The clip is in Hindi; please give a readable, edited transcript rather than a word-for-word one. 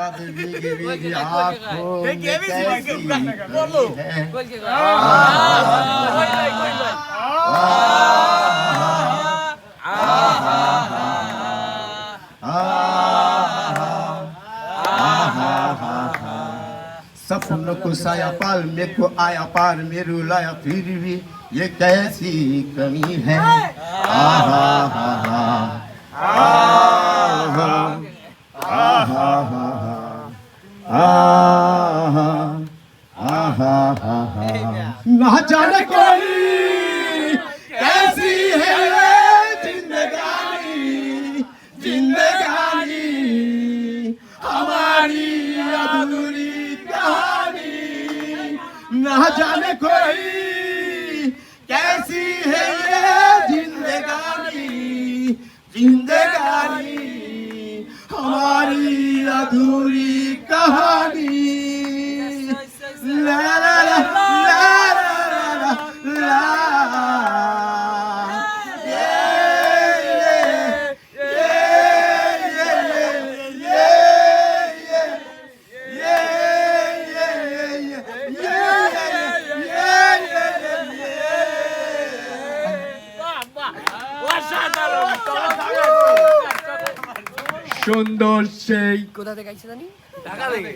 चाँद भीगी भीगी आँखों में कैसी है सपनों को साया पाल मेरे को आया पार मेरे लाया फिर भी ये कैसी कमी है आहा आहा आहा आहा आहा आहा आहा ना जाने कोई कैसी है जिंदगानी जिंदगानी हमारी अधूरी कहानी ना जाने कोई कैसी है ये जिंदगानी जिंदगानी हमारी अधूरी कहानी ला ला ला ला ला ला ला সুন্দর সেই কোথা থেকে আইছে জানি? ঢাকা থেকে।